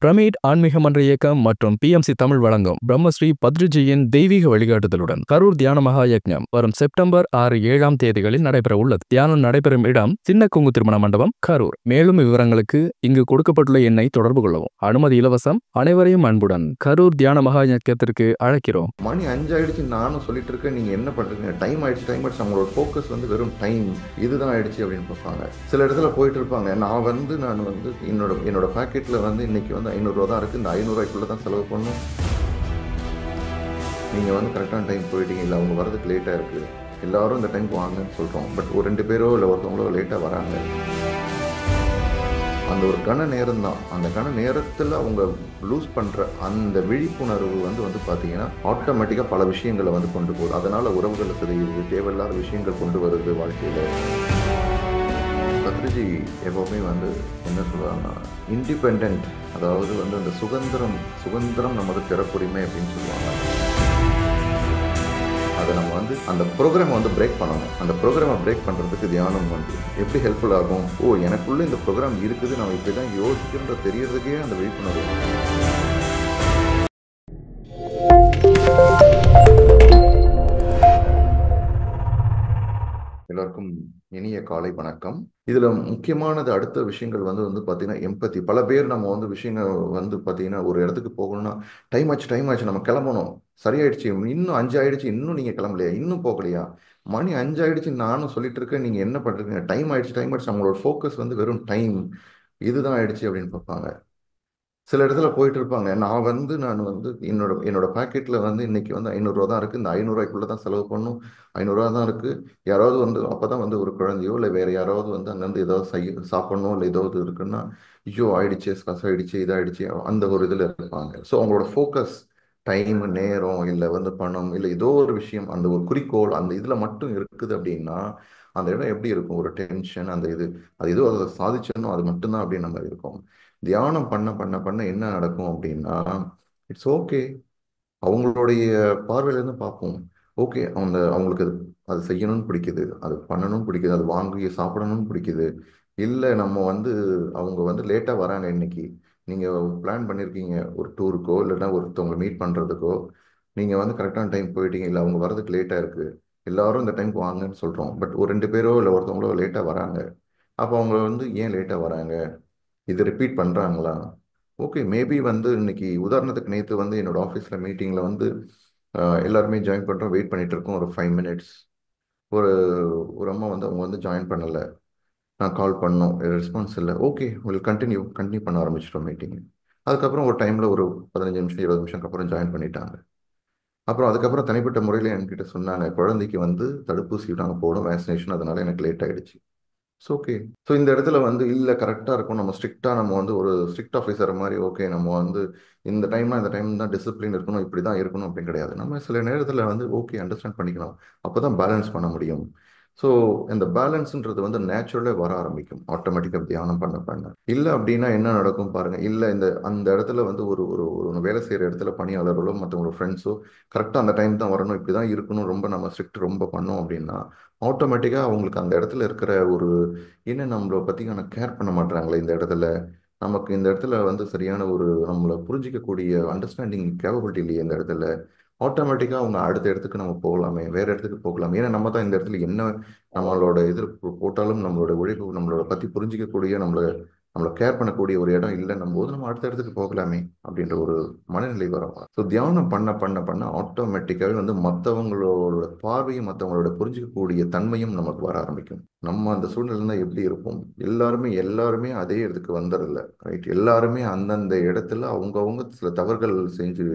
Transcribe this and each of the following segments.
Pyramid ஆன்மீக மன்ற இயக்கம் மற்றும் பிஎம்சி தமிழ் வழங்கும் பிரம்மஸ்ரீ பத்ரிஜியின் தெய்வீக வழிகாட்டுதலுடன் கரூர் தியான மகா யக்ஞம் வரும் செப்டம்பர் 6-7 தேதிகளில் நடைபெற உள்ளது. தியானம் நடைபெறும் இடம் சின்ன கொங்கு திருமண மண்டபம், கரூர். மேலும் விவரங்களுக்கு இங்கு கொடுக்கப்பட்டுள்ள எண்ணை தொடர்பு கொள்ளவும். அனுமதி இலவசம். அனைவரையும் அன்புடன் கரூர் தியான மகா யக்ஞத்திற்கு அழைக்கிறோம். மணி 5 ஆயிடுச்சு, நானும் சொல்லிட்டு இருக்கேன், நீங்க என்ன பண்றீங்க? டைம் ஆயிடுச்சு. அவங்களோட ஃபோக்கஸ் வந்து வெறும் டைம் இதுதான் ஆயிடுச்சு அப்படின்னு பார்ப்பாங்க. சில இடத்துல போயிட்டு இருப்பாங்க, நான் வந்து என்னோட பாக்கெட்ல வந்து இன்னைக்கு வந்து 500 ரூபா தான் இருக்கு, இந்த 500 ரூபாய்க்குள்ள தான் செலவு பண்ணும். நீங்க வந்து கரெக்டான டைம் போயிட்டீங்க, இல்லை அவங்க வரதுக்கு லேட்டா இருக்கு, எல்லாரும் இந்த டைம் வாங்கன்னு சொல்றோம். பட் ஒரு 2 பேரோ இல்லை ஒருத்தவங்களோ லேட்டா வராங்க. அந்த ஒரு கண நேரம் தான், அந்த கண நேரத்தில் அவங்க லூஸ் பண்ணுற அந்த விழிப்புணர்வு வந்து பார்த்தீங்கன்னா ஆட்டோமேட்டிக்காக பல விஷயங்களை வந்து கொண்டு போகுது. அதனால் உறவுகளை சிதையுது, தேவையில்லாத விஷயங்கள் கொண்டு வருது வாழ்க்கையில். பத்ரிஜி எப்போவுமே வந்து என்ன சொல்லுவாங்கன்னா, இண்டிபெண்ட், அதாவது வந்து அந்த சுதந்திரம் நமது பிறப்புரிமை அப்படின்னு சொல்லுவாங்க. அதை நம்ம வந்து அந்த ப்ரோக்ராமை வந்து பிரேக் பண்ணணும். அந்த ப்ரோக்ராமை பிரேக் பண்ணுறதுக்கு தியானம் வந்து எப்படி ஹெல்ப்ஃபுல் ஆகும்? எனக்குள்ளே இந்த ப்ரோக்ராம் இருக்குது, நம்ம இப்படி தான் யோசிக்கிறோன்ற தெரியறதுக்கே அந்த விழிப்புணர்வு. எல்லாருக்கும் இனிய காலை வணக்கம். இதில் முக்கியமானது அடுத்த விஷயங்கள் வந்து பார்த்தீங்கன்னா எம்பத்தி. பல பேர் நம்ம வந்து விஷயங்கள் வந்து பார்த்தீங்கன்னா ஒரு இடத்துக்கு போகணும்னா டைம் ஆச்சு, நம்ம கிளம்பணும், சரியாயிடுச்சு, இன்னும் 5 ஆயிடுச்சு, இன்னும் நீங்கள் கிளம்பலையா, இன்னும் போகலையா, மணி 5 ஆயிடுச்சு, நானும் சொல்லிட்டு இருக்கேன், நீங்கள் என்ன பண்ணுறீங்க? டைம் ஆயிடுச்சு. அவங்களோட ஃபோக்கஸ் வந்து வெறும் டைம் இதுதான் ஆயிடுச்சு அப்படின்னு பார்ப்பாங்க. சில இடத்துல போயிட்டு இருப்பாங்க, நான் வந்து என்னோட பாக்கெட்ல வந்து இன்னைக்கு வந்து 500 ரூபா தான் இருக்கு, இந்த 500 ரூபாய்க்குள்ள தான் செலவு பண்ணும், 500 ரூபா தான் இருக்கு, யாராவது வந்து அப்பதான் வந்து ஒரு குழந்தையோ இல்லை வேற யாராவது வந்து அங்கேருந்து ஏதாவது சாப்பிடணும் இல்லை ஏதாவது இருக்குன்னா, ஐயோ ஆயிடுச்சு, ஸ்ட்ரெஸ் ஆயிடுச்சு, இதாயிடுச்சு, அந்த ஒரு இதில் இருப்பாங்க. ஸோ அவங்களோட ஃபோக்கஸ் டைம், நேரம், இல்லை வந்து பணம், இல்லை ஏதோ ஒரு விஷயம், அந்த ஒரு குறிக்கோள் அந்த இதில் மட்டும் இருக்குது அப்படின்னா அந்த இடம் எப்படி இருக்கும்? ஒரு டென்ஷன், அந்த இது, அது ஏதோ அதை சாதிச்சணும், அது மட்டும்தான் அப்படின்னு நம்ம இருக்கும். தியானம் பண்ண பண்ண பண்ண என்ன நடக்கும் அப்படின்னா, இட்ஸ் ஓகே, அவங்களுடைய பார்வையிலேருந்து பார்ப்போம். ஓகே, அவங்களுக்கு அது செய்யணும்னு பிடிக்குது, அது பண்ணணும்னு பிடிக்குது, அது வாங்கி சாப்பிடணும்னு பிடிக்குது. இல்லை நம்ம வந்து அவங்க வந்து லேட்டாக வராங்க, இன்னைக்கு நீங்கள் பிளான் பண்ணியிருக்கீங்க ஒரு டூருக்கோ இல்லைன்னா ஒருத்தவங்களை மீட் பண்ணுறதுக்கோ, நீங்கள் வந்து கரெக்டான டைம் போயிட்டீங்க, இல்லை அவங்க வரதுக்கு லேட்டாக இருக்குது, எல்லாரும் இந்த டைம்க்கு வாங்கன்னு சொல்கிறோம். பட் ஒரு 2 பேரோ இல்லை ஒருத்தவங்களோ லேட்டாக வராங்க. அப்போ அவங்க வந்து ஏன் லேட்டாக வராங்க, இது ரிப்பீட் பண்ணுறாங்களா? ஓகே, மேபி வந்து இன்னைக்கு உதாரணத்துக்கு நேற்று வந்து என்னோட ஆஃபீஸில் மீட்டிங்கில் வந்து எல்லாருமே ஜாயின் பண்ணுறோம், வெயிட் பண்ணிட்டு இருக்கோம். ஒரு 5 மினிட்ஸ் ஒரு ஒரு அம்மா வந்து அவங்க வந்து ஜாயின் பண்ணலை. நான் கால் பண்ணோம், ரெஸ்பான்ஸ் இல்லை. ஓகே, கண்டினியூ பண்ண ஆரம்பிச்சிட்டோம் மீட்டிங். அதுக்கப்புறம் ஒரு டைமில் ஒரு 15 நிமிஷம் 20 நிமிஷம் அப்புறம் ஜாயின் பண்ணிட்டாங்க. அப்புறம் அதுக்கப்புறம் தனிப்பட்ட முறையில் என்கிட்ட சொன்னாங்க, குழந்தைக்கு வந்து தடுப்பூசி நாங்கள் போடும், வேக்சினேஷன், அதனால எனக்கு லேட் ஆகிடுச்சு. ஸோ ஓகே, ஸோ இந்த இடத்துல வந்து இல்லை கரெக்டாக இருக்கும், நம்ம ஸ்ட்ரிக்டாக, நம்ம வந்து ஒரு ஸ்ட்ரிக்ட் ஆஃபீஸர் மாதிரி, ஓகே நம்ம வந்து இந்த டைம் தான் டிசிப்ளின் இருக்கணும், இப்படி தான் இருக்கணும் அப்படின்னு கிடையாது. நம்ம சில நேரத்தில் வந்து ஓகே அண்டர்ஸ்டாண்ட் பண்ணிக்கணும், அப்போ தான் பேலன்ஸ் பண்ண முடியும். ஸோ இந்த பேலன்ஸுன்றது வந்து நேச்சுரலாக வர ஆரம்பிக்கும் ஆட்டோமேட்டிக்காக தியானம் பண்ண பண்ண. இல்லை அப்படின்னா என்ன நடக்கும் பாருங்கள். இல்லை அந்த இடத்துல வந்து ஒரு ஒரு ஒரு வேலை செய்கிற இடத்துல பணியாளர்களோ மற்றவங்களோட ஃப்ரெண்ட்ஸோ கரெக்டாக அந்த டைம் தான் வரணும், இப்படி தான் இருக்கணும், ரொம்ப நம்ம ஸ்ட்ரிக்ட் ரொம்ப பண்ணோம் அப்படின்னா ஆட்டோமேட்டிக்காக அவங்களுக்கு அந்த இடத்துல இருக்கிற ஒரு என்ன, நம்மளை பற்றிக்கான கேர் பண்ண மாட்டாங்களே இந்த இடத்துல, நமக்கு இந்த இடத்துல வந்து சரியான ஒரு நம்மளை புரிஞ்சிக்கக்கூடிய அண்டர்ஸ்டாண்டிங் கேப்பபிலிட்டி இல்லையே இந்த இடத்துல, ஆட்டோமேட்டிக்காக அவங்க அடுத்த இடத்துக்கு நம்ம போகலாமே, வேற இடத்துக்கு போகலாமே. ஏன்னா நம்ம தான் இந்த இடத்துல என்ன நம்மளோட இது போட்டாலும் நம்மளோட உழைப்பு, நம்மளோட பற்றி புரிஞ்சிக்கக்கூடிய, நம்மளை கேர் பண்ணக்கூடிய ஒரு இடம் இல்லைன்னும் போது நம்ம அடுத்த இடத்துக்கு போகலாமே அப்படின்ற ஒரு மனநிலை வரும். ஸோ தியானம் பண்ண பண்ண பண்ண ஆட்டோமேட்டிக்காகவே வந்து மற்றவங்களோட பார்வையும் மற்றவங்களோட புரிஞ்சிக்கக்கூடிய தன்மையும் நமக்கு வர ஆரம்பிக்கும். நம்ம அந்த சூழ்நிலை எப்படி இருப்போம்? எல்லாருமே அதே இடத்துக்கு வந்துடல, ரைட்? எல்லாருமே அந்தந்த இடத்துல அவங்கவுங்க சில தவறுகள் செஞ்சு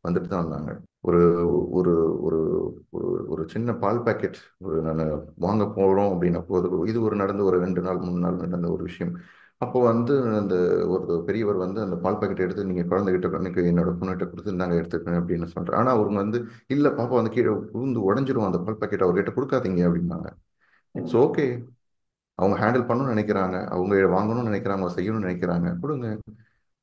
வந்துட்டு தான் இருந்தாங்க. ஒரு ஒரு ஒரு ஒரு ஒரு சின்ன பால் பாக்கெட் நான் வாங்க போகிறோம் அப்படின்னா போது, இது நடந்த ஒரு 2 நாள் 3 நாள் நடந்த ஒரு விஷயம். அப்போ வந்து அந்த ஒரு பெரியவர் வந்து அந்த பால் பாக்கெட் எடுத்து, நீங்கள் குழந்தைகிட்ட எனக்கு என்னோட பொண்ணுகிட்ட கொடுத்து நாங்கள் எடுத்துக்கிறேன் அப்படின்னு சொல்கிறேன். ஆனால் அவங்க வந்து இல்லை பாப்பா வந்து கீழே விழுந்து உடஞ்சிரும், அந்த பால் பாக்கெட் அவர்கிட்ட கொடுக்காதீங்க அப்படின்னாங்க. இட்ஸ் ஓகே, அவங்க ஹேண்டில் பண்ணணும்னு நினைக்கிறாங்க, அவங்க வாங்கணும்னு நினைக்கிறாங்க, அவங்க செய்யணும்னு நினைக்கிறாங்க, கொடுங்க.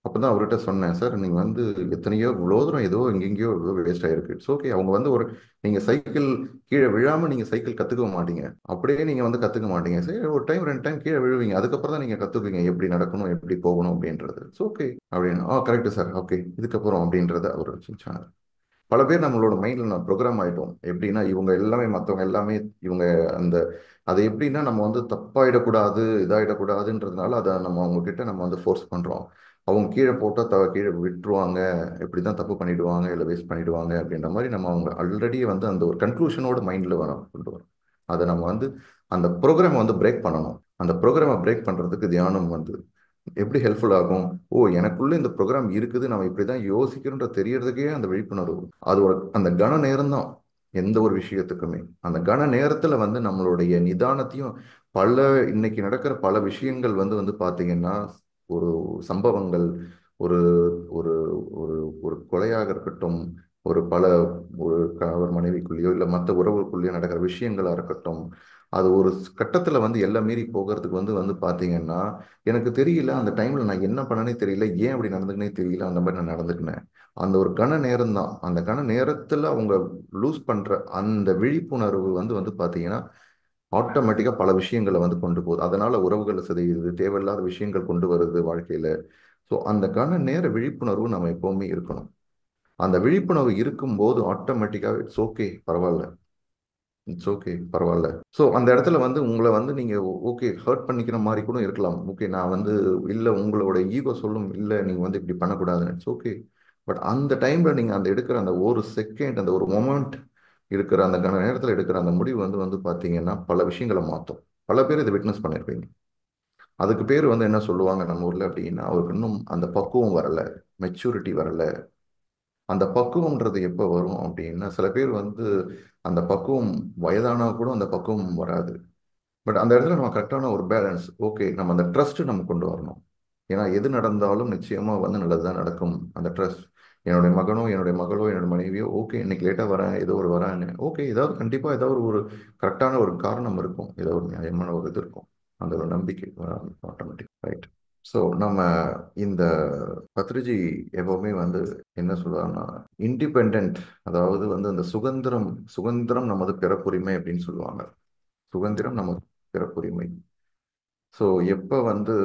அப்பதான் அவர்கிட்ட சொன்னேன், சார் நீங்க வந்து எத்தனையோ இவ்வளோ தூரம் ஏதோ எங்கெங்கேயோ வேஸ்ட் ஆயிருக்கு. It's okay. அவங்க வந்து ஒரு நீங்க சைக்கிள் கீழே விழாம நீங்க சைக்கிள் கத்துக்க மாட்டீங்க. அப்படியே நீங்க வந்து கத்துக்க மாட்டீங்க. சரி, ஒரு டைம் ரெண்டு டைம் கீழே விழுவீங்க. அதுக்கப்புறம் தான் நீங்க கத்துக்குவீங்க எப்படி நடக்கணும் எப்படி போகணும் அப்படின்றது. இட்ஸ் ஓகே அப்படின்னு. Correct sir. ஓகே, இதுக்கப்புறம் அப்படின்றத அவர் சொன்னார். பல பேர் நம்மளோட மைண்ட்ல நான் ப்ரோக்ராம் ஆயிட்டோம். எப்படின்னா இவங்க எல்லாமே மற்றவங்க எல்லாமே இவங்க அந்த அது எப்படின்னா நம்ம வந்து தப்பாயிடக்கூடாது இதாயிடக்கூடாதுன்றதுனால அதை நம்ம அவங்க கிட்ட நம்ம வந்து ஃபோர்ஸ் பண்றோம். அவங்க கீழே போட்டால் கீழே விட்டுருவாங்க, இப்படி தான் தப்பு பண்ணிடுவாங்க இல்லை வேஸ்ட் பண்ணிடுவாங்க அப்படின்ற மாதிரி நம்ம அவங்க ஆல்ரெடி வந்து அந்த ஒரு கன்க்ளூஷனோட மைண்டில் வரோம் கொண்டு வரோம். அதை நம்ம வந்து அந்த ப்ரோக்ராமை வந்து பிரேக் பண்ணணும். அந்த ப்ரோக்ராமை பிரேக் பண்ணுறதுக்கு தியானம் வந்து எப்படி ஹெல்ப்ஃபுல் ஆகும்? எனக்குள்ள இந்த ப்ரோக்ராம் இருக்குது, நம்ம இப்படி தான் யோசிக்கிறோன்ற தெரியறதுக்கே அந்த விழிப்புணர்வு, அது ஒரு அந்த கன நேரம் தான். எந்த ஒரு விஷயத்துக்குமே அந்த கன நேரத்துல வந்து நம்மளுடைய நிதானத்தையும் பல இன்னைக்கு நடக்கிற பல விஷயங்கள் வந்து வந்து பாத்தீங்கன்னா ஒரு சம்பவங்கள், ஒரு ஒரு ஒரு ஒரு கொலையாக இருக்கட்டும், ஒரு பல ஒரு கணவர் மனைவிக்குள்ளேயோ இல்லை மற்ற உறவுக்குள்ளேயோ நடக்கிற விஷயங்களா இருக்கட்டும், அது ஒரு கட்டத்துல வந்து எல்லாம் மீறி போகிறதுக்கு வந்து வந்து பாத்தீங்கன்னா எனக்கு தெரியல அந்த டைம்ல நான் என்ன பண்ணனே தெரியல, ஏன் அப்படி நடந்துக்குனே தெரியல, அந்த மாதிரி நான் நடந்துக்கினேன். அந்த ஒரு கன நேரம் தான். அந்த கன நேரத்துல அவங்க லூஸ் பண்ற அந்த விழிப்புணர்வு வந்து வந்து பாத்தீங்கன்னா ஆட்டோமேட்டிக்கா பல விஷயங்களை வந்து கொண்டு போகுது. அதனால உறவுகளை சிதையுது, தேவையில்லாத விஷயங்கள் கொண்டு வருது வாழ்க்கையில. ஸோ அந்த கன நேர விழிப்புணர்வு நம்ம எப்பவுமே இருக்கணும். அந்த விழிப்புணர்வு இருக்கும்போது ஆட்டோமேட்டிக்காக இட்ஸ் ஓகே, பரவாயில்ல, இட்ஸ் ஓகே, பரவாயில்ல. ஸோ அந்த இடத்துல வந்து உங்களை வந்து நீங்க ஓகே ஹர்ட் பண்ணிக்கிற மாதிரி கூட இருக்கலாம். ஓகே, நான் வந்து இல்லை உங்களோட ஈகோ சொல்லும் இல்லை நீங்க வந்து இப்படி பண்ணக்கூடாதுன்னு. It's okay. பட் அந்த டைம்ல நீங்க அந்த எடுக்கிற அந்த ஒரு செகண்ட், அந்த ஒரு மொமெண்ட் இருக்கிற அந்த கன நேரத்தில் எடுக்கிற அந்த முடிவு வந்து வந்து பார்த்தீங்கன்னா பல விஷயங்களை மாற்றும். பல பேர் இதை விட்னஸ் பண்ணியிருப்பீங்க. அதுக்கு பேர் வந்து என்ன சொல்லுவாங்க நம்ம ஊர்ல அப்படின்னா, அவருக்கு இன்னும் அந்த பக்குவம் வரல, மெச்சூரிட்டி வரல. அந்த பக்குவம்ன்றது எப்போ வரும் அப்படின்னா, சில பேர் வந்து அந்த பக்குவம் வயதானா கூட அந்த பக்குவம் வராது. பட் அந்த இடத்துல நம்ம கரெக்டான ஒரு பேலன்ஸ், ஓகே நம்ம அந்த ட்ரஸ்ட் நம்ம கொண்டு வரணும். ஏன்னா எது நடந்தாலும் நிச்சயமா வந்து நல்லதுதான் நடக்கும். அந்த ட்ரஸ்ட், என்னுடைய மகனோ என்னுடைய மகளோ என்னோட மனைவியோ ஓகே இன்னைக்கு லேட்டா வரேன் ஏதோ ஒரு வரேன்னு, ஓகே ஏதாவது கண்டிப்பா ஏதாவது ஒரு கரெக்டான ஒரு காரணம் இருக்கும், ஏதோ ஒரு நியாயமான ஒரு இது இருக்கும். அந்த ஒரு நம்பிக்கை ஆட்டோமேட்டிக் ரைட். ஸோ நம்ம இந்த பத்ரிஜி எப்பவுமே வந்து என்ன சொல்லுவாங்கன்னா இண்டிபெண்ட், அதாவது வந்து அந்த சுதந்திரம், சுதந்திரம் நமது பிறப்புரிமை அப்படின்னு சொல்லுவாங்க. சுதந்திரம் நமது பிறப்புரிமை. ஸோ எப்போ வந்து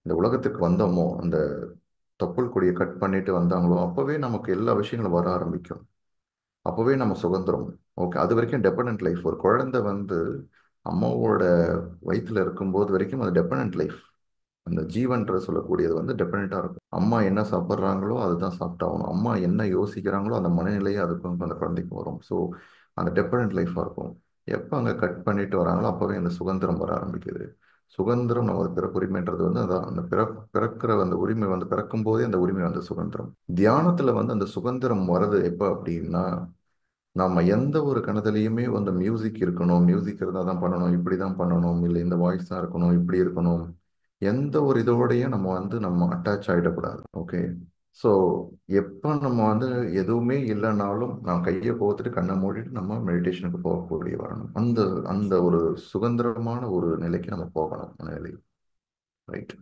இந்த உலகத்துக்கு வந்தோமோ, அந்த தொப்புள் கொடியை கட் பண்ணிட்டு வந்தாங்களோ அப்போவே நமக்கு எல்லா விஷயங்களும் வர ஆரம்பிக்கும். அப்போவே நம்ம சுதந்திரம். ஓகே, அது வரைக்கும் டெபெண்டன்ட் லைஃப். ஒரு குழந்தை வந்து அம்மாவோட வயிற்றுல இருக்கும்போது வரைக்கும் அது டெபெண்டன்ட் லைஃப். அந்த ஜீவன்ற சொல்லக்கூடியது வந்து டெபெண்ட்டாக இருக்கும். அம்மா என்ன சாப்பிட்றாங்களோ அதுதான் சாப்பிட்டாகணும். அம்மா என்ன யோசிக்கிறாங்களோ அந்த மனநிலையே அதுக்கும் அந்த குழந்தைக்கு வரும். ஸோ அந்த டெபெண்ட் லைஃபாக இருக்கும். எப்போ அங்கே கட் பண்ணிட்டு வராங்களோ அப்போவே அந்த சுதந்திரம் வர ஆரம்பிக்குது. சுதந்திரம் நமது பிறப்புரிமைன்றது வந்து அதான் அந்த பிறக்கிற அந்த உரிமை வந்து பிறக்கும் போதே அந்த உரிமை வந்து சுதந்திரம். தியானத்தில் வந்து அந்த சுதந்திரம் வர்றது எப்போ அப்படின்னா, நம்ம எந்த ஒரு கணத்துலையுமே வந்து மியூசிக் இருக்கணும், மியூசிக் இருந்தால் தான் பண்ணணும், இப்படி தான் பண்ணணும், இல்லை இந்த வாய்ஸ் தான் இருக்கணும், இப்படி இருக்கணும், எந்த ஒரு இதோடையும் நம்ம வந்து நம்ம அட்டாச் ஆகிடக்கூடாது. ஓகே. ஸோ எப்போ நம்ம வந்து எதுவுமே இல்லைனாலும் நான் கையை கோத்துட்டு கண்ணை மூடிட்டு நம்ம மெடிடேஷனுக்கு போகக்கூடிய வரணும். அந்த அந்த ஒரு சுதந்திரமான ஒரு நிலைக்கு நம்ம போகணும், மனநிலை. ரைட்.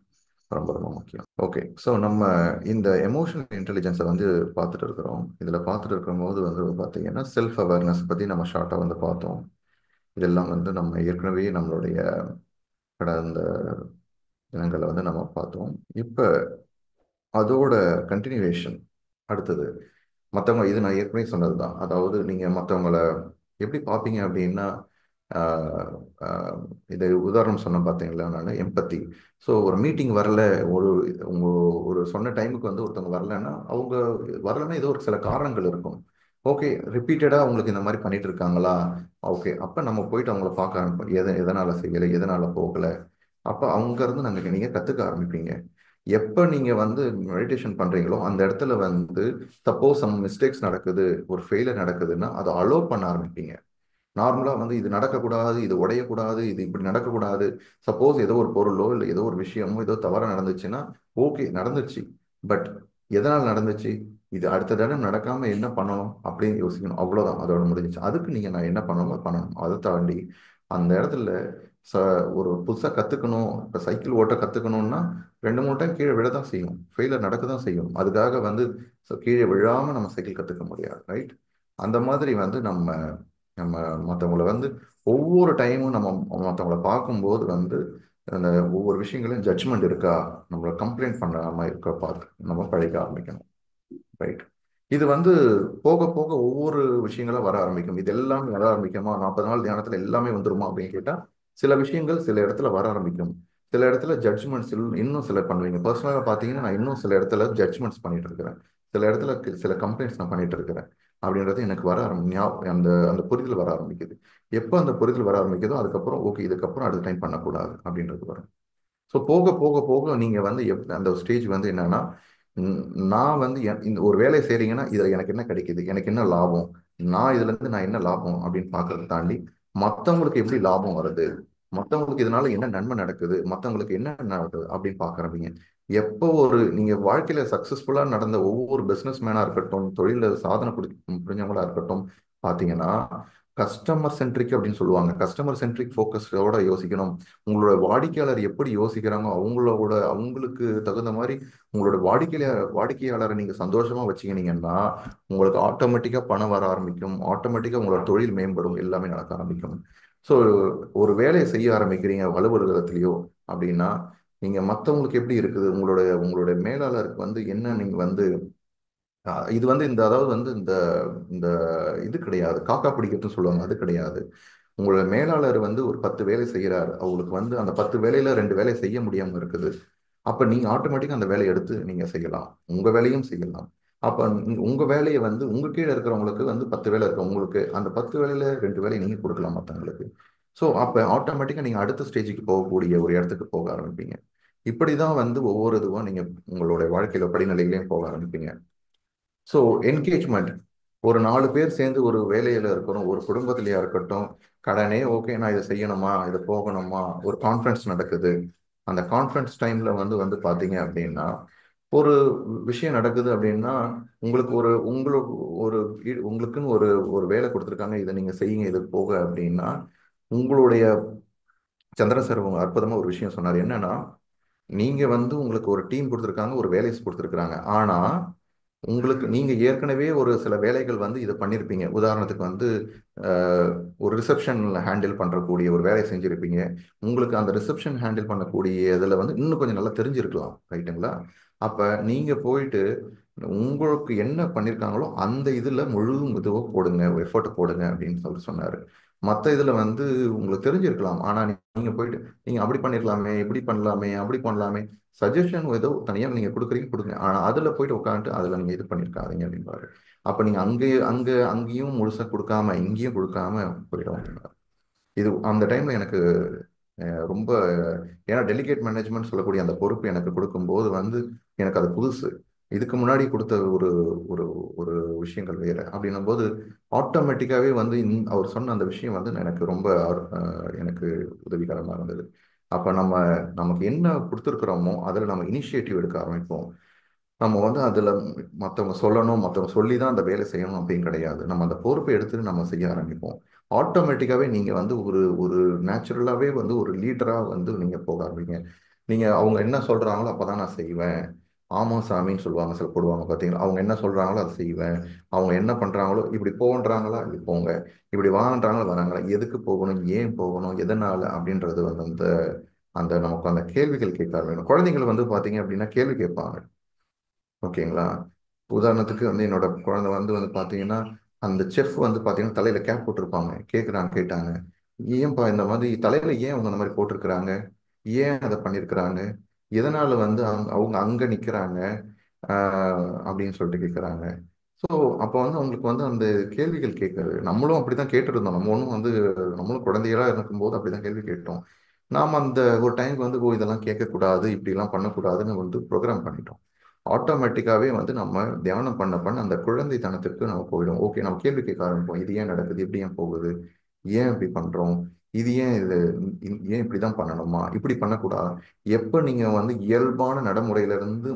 ரொம்ப ரொம்ப முக்கியம். ஓகே. ஸோ நம்ம இந்த எமோஷனல் இன்டெலிஜென்ஸை வந்து பார்த்துட்டு இருக்கிறோம். இதில் பார்த்துட்டு இருக்கும்போது வந்து பார்த்தீங்கன்னா செல்ஃப் அவேர்னஸ் பற்றி நம்ம ஷார்ட்டாக வந்து பார்த்தோம். இதெல்லாம் வந்து நம்ம ஏற்கனவே நம்மளுடைய கடந்த தினங்களை வந்து நம்ம பார்த்தோம். இப்போ அதோட கண்டினியூவேஷன் அடுத்தது மற்றவங்க, இது நான் ஏற்கனவே சொன்னது தான். அதாவது நீங்கள் மற்றவங்களை எப்படி பார்ப்பீங்க அப்படின்னா, ஆஹ், ஆஹ், இது உதாரணம் சொன்ன பார்த்தீங்களா, நான் எம்பத்தி. ஸோ ஒரு மீட்டிங் வரல, ஒரு உங்க ஒரு சொன்ன டைமுக்கு வந்து ஒருத்தவங்க வரலன்னா அவங்க வரலன்னா ஏதோ ஒரு சில காரணங்கள் இருக்கும். ஓகே, ரிப்பீட்டடாக அவங்களுக்கு இந்த மாதிரி பண்ணிட்டு இருக்காங்களா? ஓகே, அப்போ நம்ம போயிட்டு அவங்கள பார்க்க ஆரம்பிப்போம். எதனால் செய்யலை, எதனால் போகலை. அப்போ அவங்க இருந்து நீங்கள் கற்றுக்க ஆரம்பிப்பீங்க. எப்போ நீங்கள் வந்து மெடிடேஷன் பண்ணுறீங்களோ அந்த இடத்துல வந்து சப்போஸ் சம் மிஸ்டேக்ஸ் நடக்குது, ஒரு ஃபெயிலியர் நடக்குதுன்னா அதை அலோவ் பண்ண ஆரம்பிப்பீங்க. நார்மலாக வந்து இது நடக்கக்கூடாது, இது உடையக்கூடாது, இது இப்படி நடக்கக்கூடாது. சப்போஸ் ஏதோ ஒரு பொருளோ இல்லை ஏதோ ஒரு விஷயமோ ஏதோ தவறாக நடந்துச்சுன்னா ஓகே நடந்துச்சு, பட் எதனால் நடந்துச்சு, இது அடுத்த தடவை நடக்காமல் என்ன பண்ணணும் அப்படின்னு யோசிக்கணும். அவ்வளோதான், அதோட முடிஞ்சிச்சு. அதுக்கு நீங்கள் நான் என்ன பண்ணணுமோ பண்ணணும். அதை தாண்டி அந்த இடத்துல ச ஒரு புதுசாக கற்றுக்கணும். இப்போ சைக்கிள் ஓட்ட கற்றுக்கணும்னா 2 3 டைம் கீழே விழ தான் செய்யும், ஃபெயிலியர் நடக்க தான் செய்யும். அதுக்காக வந்து கீழே விழாமல் நம்ம சைக்கிள் கற்றுக்க முடியாது, ரைட்? அந்த மாதிரி வந்து நம்ம நம்ம மற்றவங்கள வந்து ஒவ்வொரு டைமும் நம்ம மற்றவங்கள பார்க்கும்போது வந்து அந்த ஒவ்வொரு விஷயங்களையும் ஜட்ஜ்மெண்ட் இருக்கா, நம்மளை கம்ப்ளைண்ட் பண்ணாமல் இருக்கா பார்த்து நம்ம பழக ஆரம்பிக்கணும், ரைட்? இது வந்து போக போக ஒவ்வொரு விஷயங்களா வர ஆரம்பிக்கும். இது எல்லாமே வர ஆரம்பிக்குமா, 40 நாள் தியானத்துல எல்லாமே வந்துருமா அப்படின்னு கேட்டா, சில விஷயங்கள் சில இடத்துல வர ஆரம்பிக்கும். சில இடத்துல ஜட்ஜ்மெண்ட்ஸ் இன்னும் சில பண்ணுவீங்க. பர்சனலாக பார்த்தீங்கன்னா நான் இன்னும் சில இடத்துல ஜட்ஜ்மெண்ட்ஸ் பண்ணிட்டு இருக்கிறேன். சில இடத்துல சில கம்ப்ளைண்ட்ஸ் நான் பண்ணிட்டு இருக்கிறேன். அப்படின்றது எனக்கு வர அந்த அந்த புரிதல் வர ஆரம்பிக்குது. எப்போ அந்த புரிதல் வர ஆரம்பிக்குதோ அதுக்கப்புறம் ஓகே, இதுக்கப்புறம் அடுத்த டைம் பண்ணக்கூடாது அப்படின்றது வரும். ஸோ போக போக போக நீங்கள் வந்து அந்த ஸ்டேஜ் வந்து என்னன்னா, ம், நான் வந்து இந்த ஒரு வேலையை செய்றீங்கன்னா இதில் எனக்கு என்ன கிடைக்குது, எனக்கு என்ன லாபம், நான் என்ன லாபம் அப்படின்னு பார்க்கறத தாண்டி மற்றவங்களுக்கு எப்படி லாபம் வருது, மற்றவங்களுக்கு இதனால என்ன நன்மை நடக்குது, மற்றவங்களுக்கு என்ன நடக்குது அப்படின்னு பார்க்குறவங்க. எப்போ ஒரு நீங்கள் வாழ்க்கையில் சக்ஸஸ்ஃபுல்லாக நடந்த ஒவ்வொரு பிஸ்னஸ் மேனாக இருக்கட்டும், தொழிலில் சாதனை புரிஞ்சவங்களா இருக்கட்டும், பார்த்தீங்கன்னா கஸ்டமர் சென்ட்ரிக் அப்படின்னு சொல்லுவாங்க. கஸ்டமர் சென்ட்ரிக் ஃபோக்கஸோட யோசிக்கணும். உங்களோட வாடிக்கையாளர் எப்படி யோசிக்கிறாங்க, அவங்களுக்கு தகுந்த மாதிரி உங்களோட வாடிக்கையாளரை நீங்க சந்தோஷமா வச்சுக்கினீங்கன்னா உங்களுக்கு ஆட்டோமேட்டிக்கா பணம் வர ஆரம்பிக்கும், ஆட்டோமேட்டிக்கா உங்களோட தொழில் மேம்படும், எல்லாமே நடக்க ஆரம்பிக்கும். ஸோ ஒரு வேலையை செய்ய ஆரம்பிக்கிறீங்க அலுவலகத்திலேயோ அப்படின்னா, நீங்க மற்றவங்களுக்கு எப்படி இருக்குது, உங்களுடைய மேலாளருக்கு வந்து என்ன நீங்க வந்து இது வந்து இந்த அதாவது வந்து இந்த இந்த இது கிடையாது, காக்கா பிடிக்கிறதுன்னு சொல்லுவாங்க, அது கிடையாது. உங்களோட மேலாளர் வந்து ஒரு 10 வேலை செய்கிறார், அவங்களுக்கு வந்து அந்த 10 வேலையில 2 வேலை செய்ய முடியாம இருக்குது. அப்ப நீங்க ஆட்டோமேட்டிக்கா அந்த வேலையை எடுத்து நீங்க செய்யலாம், உங்க வேலையும் செய்யலாம். அப்ப உங்க வேலையை வந்து உங்க கீழே இருக்கிறவங்களுக்கு வந்து 10 வேலை இருக்கு, உங்களுக்கு அந்த 10 வேலையில 2 வேலையை நீங்க கொடுக்கலாம் மற்றவங்களுக்கு. ஸோ அப்ப ஆட்டோமேட்டிக்கா நீங்க அடுத்த ஸ்டேஜுக்கு போகக்கூடிய ஒரு இடத்துக்கு போக ஆரம்பிப்பீங்க. இப்படிதான் வந்து ஒவ்வொரு இதுவும் நீங்க உங்களுடைய வாழ்க்கையில படிநிலைகளையும் போக ஆரம்பிப்பீங்க. ஸோ என்கேஜ்மெண்ட், ஒரு 4 பேர் சேர்ந்து ஒரு வேலையில இருக்கணும், ஒரு குடும்பத்திலேயா இருக்கட்டும், கடனே ஓகே நான் இதை செய்யணுமா, இதை போகணுமா, ஒரு கான்ஃபரன்ஸ் நடக்குது. அந்த கான்ஃபரன்ஸ் டைம்ல வந்து வந்து பார்த்தீங்க அப்படின்னா ஒரு விஷயம் நடக்குது அப்படின்னா, உங்களுக்கு ஒரு உங்களுக்கு ஒரு உங்களுக்குன்னு ஒரு ஒரு வேலை கொடுத்துருக்காங்க, இதை நீங்க செய்யுங்க இது போக அப்படின்னா, உங்களுடைய சந்திரசேகர் அவங்க அற்புதமா ஒரு விஷயம் சொன்னார். என்னன்னா, நீங்க வந்து உங்களுக்கு ஒரு டீம் கொடுத்துருக்காங்க, ஒரு வேலையை கொடுத்துருக்காங்க. ஆனா நீங்க ஏற்கனவே ஒரு சில வேலைகள் வந்து இதை பண்ணியிருப்பீங்க. உதாரணத்துக்கு வந்து அஹ், ஒரு ரிசப்ஷன்ல ஹேண்டில் பண்றக்கூடிய ஒரு வேலையை செஞ்சிருப்பீங்க. உங்களுக்கு அந்த ரிசப்ஷன் ஹேண்டில் பண்ணக்கூடிய இதுல வந்து இன்னும் கொஞ்சம் நல்லா தெரிஞ்சிருக்கலாம், ரைட்டுங்களா? அப்ப நீங்க போயிட்டு உங்களுக்கு என்ன பண்ணியிருக்காங்களோ அந்த இதுல முழு இதுவோ போடுங்க, எஃபர்ட் போடுங்க அப்படின்னு சொல்லி சொன்னாரு. மற்ற இதுல வந்து உங்களுக்கு தெரிஞ்சிருக்கலாம், ஆனா நீங்க போயிட்டு நீங்க அப்படி பண்ணிருக்கலாமே, இப்படி பண்ணலாமே, அப்படி பண்ணலாமே, சஜஷன் ஏதோ தனியா நீங்க கொடுக்குறீங்க கொடுங்க, ஆனா அதுல போயிட்டு உட்காந்துட்டு அதுல நீங்க இது பண்ணிருக்காதீங்க அப்படின்பாரு. அப்ப நீங்க அங்கேயும் முழுசா கொடுக்காம இங்கேயும் கொடுக்காம போயிடும். இது அந்த டைம்ல எனக்கு ரொம்ப, ஏன்னா டெலிகேட் மேனேஜ்மெண்ட் சொல்லக்கூடிய அந்த பொறுப்பு எனக்கு கொடுக்கும்போது வந்து எனக்கு அது புதுசு. இதுக்கு முன்னாடி கொடுத்த ஒரு ஒரு ஒரு விஷயங்கள் வேற அப்படின்னும் போது ஆட்டோமேட்டிக்காவே வந்து அவர் சொன்ன அந்த விஷயம் வந்து எனக்கு ரொம்ப எனக்கு உதவிகரமாக இருந்தது. அப்ப நமக்கு என்ன கொடுத்துருக்குறோமோ அதில் நம்ம இனிஷியேட்டிவ் எடுக்க ஆரம்பிப்போம். நம்ம வந்து அதில் மற்றவங்க சொல்லணும், மற்றவங்க சொல்லி தான் அந்த வேலை செய்யணும் அப்படின்னு கிடையாது. நம்ம அந்த பொறுப்பை எடுத்து நம்ம செய்ய ஆரம்பிப்போம். ஆட்டோமேட்டிக்காவே நீங்க வந்து ஒரு ஒரு நேச்சுரலாவே வந்து ஒரு லீடரா வந்து நீங்க போக ஆரம்பிங்க. நீங்க அவங்க என்ன சொல்றாங்களோ அப்பதான் நான் செய்வேன். ஆமா சாமின்னு சொல்லுவாங்க, சில போடுவாங்க பார்த்தீங்களா, அவங்க என்ன சொல்றாங்களோ அதை செய்வேன். அவங்க என்ன பண்றாங்களோ, இப்படி போன்றாங்களா இப்படி போங்க, இப்படி வாங்கன்றாங்களா வராங்களா, எதுக்கு போகணும், ஏன் போகணும், எதனால அப்படின்றது வந்து அந்த அந்த நமக்கு அந்த கேள்விகள் கேட்க ஆரம்பிக்கணும். குழந்தைகள் வந்து பார்த்தீங்க அப்படின்னா கேள்வி கேட்பாங்க, ஓகேங்களா? உதாரணத்துக்கு வந்து என்னோட குழந்தை வந்து வந்து பார்த்தீங்கன்னா, அந்த செஃப் வந்து பார்த்தீங்கன்னா தலையில கேப் போட்டிருப்பாங்க. கேட்டாங்க, ஏன்பா இந்த மாதிரி தலையில ஏன் அவங்க அந்த மாதிரி போட்டிருக்கிறாங்க, ஏன் அதை பண்ணியிருக்கிறாங்க, எதனால வந்து அவங்க அங்க நிக்கிறாங்க அப்படின்னு சொல்லிட்டு கேட்குறாங்க. ஸோ அப்போ வந்து அவங்களுக்கு வந்து அந்த கேள்விகள் கேட்கறது, நம்மளும் அப்படிதான் கேட்டுருந்தோம். நம்ம ஒன்றும் வந்து நம்மளும் குழந்தைகளா இருக்கும்போது அப்படிதான் கேள்வி கேட்டோம். நாம் அந்த ஒரு டைம்க்கு வந்து ஓ இதெல்லாம் கேட்கக்கூடாது, இப்படிலாம் பண்ணக்கூடாதுன்னு வந்து ப்ரோக்ராம் பண்ணிட்டோம். ஆட்டோமேட்டிக்காவே வந்து நம்ம தியானம் பண்ண பண்ண அந்த குழந்தைத்தனத்திற்கு நம்ம போயிடும். ஓகே, நம்ம கேள்வி கேட்க ஆரம்பிப்போம். இது ஏன் நடக்குது, இப்படி ஏன் போகுது, ஏன் இப்படி பண்றோம், இது ஏன் இது ஏன் இப்படிதான் பண்ணணுமா, இப்படி பண்ணக்கூடாது. எப்ப நீங்க வந்து இயல்பான நடைமுறையில இருந்து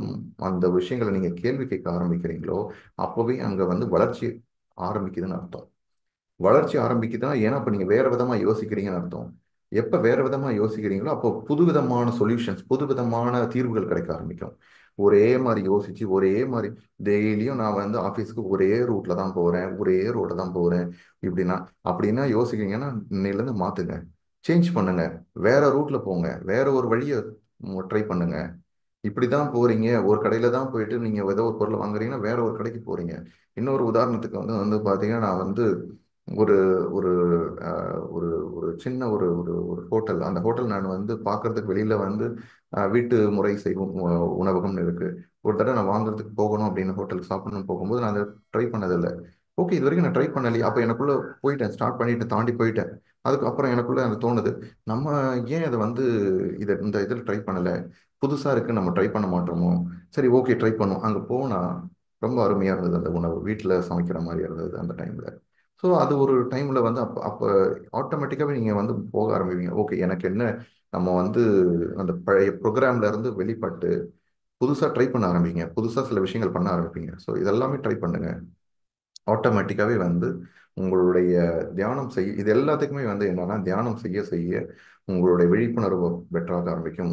அந்த விஷயங்களை நீங்க கேள்வி கேட்க ஆரம்பிக்கிறீங்களோ அப்பவே அங்க வந்து வளர்ச்சி ஆரம்பிக்குதுன்னு அர்த்தம். வளர்ச்சி ஆரம்பிக்குதுன்னா ஏன்னா அப்ப நீங்க வேற விதமா யோசிக்கிறீங்கன்னு அர்த்தம். எப்போ வேற விதமா யோசிக்கிறீங்களோ அப்போ புதுவிதமான சொல்யூஷன்ஸ், புதுவிதமான தீர்வுகள் கிடைக்க ஆரம்பிக்கும். ஒரே மாதிரி யோசிச்சு ஒரே மாதிரி டெய்லியும் நான் வந்து ஆஃபீஸ்க்கு ஒரே ரூட்ல தான் போறேன், ஒரே ரோட தான் போறேன் இப்படின்னா அப்படின்னா யோசிக்கிறீங்கன்னா இன்னையிலேருந்து மாத்துங்க, சேஞ்ச் பண்ணுங்க, வேற ரூட்ல போங்க, வேற ஒரு வழியை ட்ரை பண்ணுங்க. இப்படிதான் போறீங்க, ஒரு கடையில தான் போயிட்டு நீங்க ஏதோ ஒரு பொருள் வாங்குறீங்கன்னா வேற ஒரு கடைக்கு போறீங்க. இன்னொரு உதாரணத்துக்கு வந்து வந்து பாத்தீங்கன்னா நான் வந்து ஒரு ஒரு ஒரு ஒரு சின்ன ஒரு ஒரு ஒரு ஹோட்டல், அந்த ஹோட்டல் நான் வந்து பார்க்கறதுக்கு வெளியில வந்து வீட்டு முறை செய்வோம் உணவகம்னு இருக்கு. ஒரு தடவை நான் வாங்குறதுக்கு போகணும் அப்படின்னு ஹோட்டலுக்கு சாப்பிடணும்னு போகும்போது நான் அதை ட்ரை பண்ணதில்லை. ஓகே, இது வரைக்கும் நான் ட்ரை பண்ணலையே, அப்போ எனக்குள்ள போயிட்டேன், ஸ்டார்ட் பண்ணிட்டு தாண்டி போயிட்டேன். அதுக்கப்புறம் எனக்குள்ள எனக்கு தோணுது, நம்ம ஏன் அதை வந்து இந்த இதில் ட்ரை பண்ணலை, புதுசாக இருக்கு, நம்ம ட்ரை பண்ண மாட்டோமோ. சரி, ஓகே, ட்ரை பண்ணுவோம். அங்கே போனால் ரொம்ப அருமையாக இருந்தது, அந்த உணவு வீட்டில் சமைக்கிற மாதிரி இருந்தது அந்த டைமில். ஸோ அது ஒரு டைமில் வந்து அப்போ ஆட்டோமேட்டிக்காகவே நீங்கள் வந்து போக ஆரம்பிப்பீங்க. ஓகே, எனக்கு என்ன, நம்ம வந்து அந்த பழைய ப்ரோக்ராம்ல இருந்து வெளிப்பட்டு புதுசாக ட்ரை பண்ண ஆரம்பிங்க, புதுசாக சில விஷயங்கள் பண்ண ஆரம்பிப்பீங்க. ஸோ இதெல்லாமே ட்ரை பண்ணுங்க. ஆட்டோமேட்டிக்காவே வந்து உங்களுடைய தியானம் செய்ய, இது எல்லாத்துக்குமே வந்து என்னன்னா தியானம் செய்ய செய்ய உங்களுடைய விழிப்புணர்வு பெட்டராக ஆரம்பிக்கும்.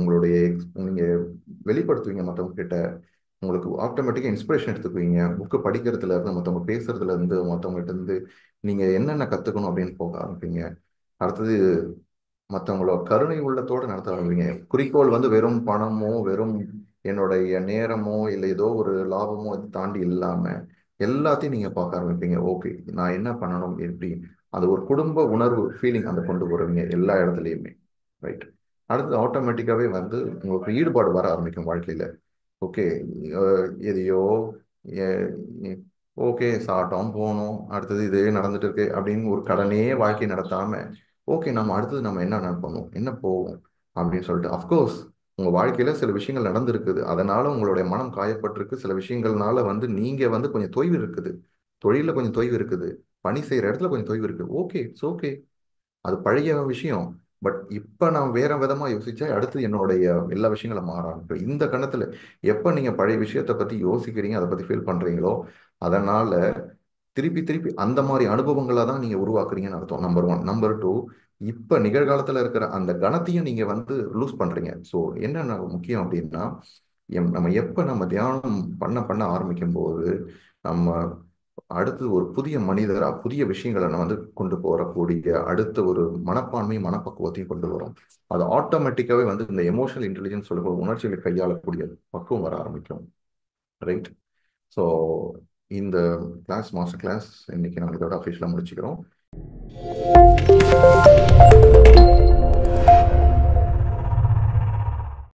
நீங்க வெளிப்படுத்துவீங்க மற்றவங்க கிட்ட. உங்களுக்கு ஆட்டோமேட்டிக்காக இன்ஸ்பிரேஷன் எடுத்துக்குவீங்க. புக்கு படிக்கிறதுல இருந்து, மற்றவங்க பேசுறதுல இருந்து, மற்றவங்ககிட்ட இருந்து நீங்க என்னென்ன கத்துக்கணும் அப்படின்னு போக ஆரம்பிப்பீங்க. அடுத்தது மற்றவங்களோட கருணை உள்ளத்தோடு நடத்த ஆரம்பிங்க. குறிக்கோள் வந்து வெறும் பணமோ, வெறும் என்னுடைய நேரமோ, இல்லை ஏதோ ஒரு லாபமோ அது தாண்டி இல்லாம எல்லாத்தையும் நீங்க பார்க்க ஆரம்பிப்பீங்க. ஓகே, நான் என்ன பண்ணணும், எப்படி, அது ஒரு குடும்ப உணர்வு ஃபீலிங் அந்த கொண்டு வருவீங்க எல்லா இடத்துலையுமே. ரைட். அடுத்தது ஆட்டோமேட்டிக்காவே வந்து உங்களுக்கு ஈடுபாடு வர ஆரம்பிக்கும் வாழ்க்கையில. ஓகே, எதையோ ஓகே சாப்பிட்டோம் போனோம், அடுத்தது இதே நடந்துட்டு இருக்கு அப்படின்னு ஒரு கடனே வாழ்க்கை நடத்தாம, ஓகே நம்ம அடுத்தது நம்ம என்ன நினைப்போம், என்ன போவோம் அப்படின்னு சொல்லிட்டு. அஃப்கோர்ஸ் உங்க வாழ்க்கையில சில விஷயங்கள் நடந்திருக்குது, அதனால உங்களுடைய மனம் காயப்பட்டிருக்கு, சில விஷயங்கள்னால வந்து நீங்க வந்து கொஞ்சம் தொய்வு இருக்குது, தொழில கொஞ்சம் தொய்வு இருக்குது, பணி செய்யற இடத்துல கொஞ்சம் தொய்வு இருக்கு. ஓகே, இட்ஸ் ஓகே, அது பழைய விஷயம். பட் இப்ப நான் வேற விதமா யோசிச்சா அடுத்து என்னுடைய எல்லா விஷயங்களும் மாற ஆரம்பிக்கும். இந்த கணத்துல எப்ப நீங்க பழைய விஷயத்தை பத்தி யோசிக்கிறீங்க, அதை பத்தி ஃபீல் பண்றீங்களோ, அதனால திருப்பி திருப்பி அந்த மாதிரி அனுபவங்களை தான் நீங்க உருவாக்குறீங்கன்னு அர்த்தம். Number one. நம்பர் டூ, இப்ப நிகழ்காலத்துல இருக்கிற அந்த கணத்தையும் நீங்க வந்து லூஸ் பண்றீங்க. ஸோ என்ன முக்கியம் அப்படின்னா, நம்ம தியானம் பண்ண பண்ண ஆரம்பிக்கும் போது நம்ம அடுத்து ஒரு புதிய மனிதரா புதிய விஷயங்களை நம்ம வந்து கொண்டு போறக்கூடிய அடுத்த ஒரு மனப்பான்மை மனப்பக்குவத்தையும் கொண்டு வரும். அது ஆட்டோமேட்டிக்காவே வந்து இந்த எமோஷனல் இன்டெலிஜென்ஸ் சொல்லக்கூடிய உணர்ச்சிகளை கையாளக்கூடிய பக்குவம் வர ஆரம்பிக்கும். ரைட். ஸோ இந்த மாஸ்டர் கிளாஸ் இன்னைக்கு நம்ம இதோட அஃபிஷியலாக முடிச்சுக்கிறோம்.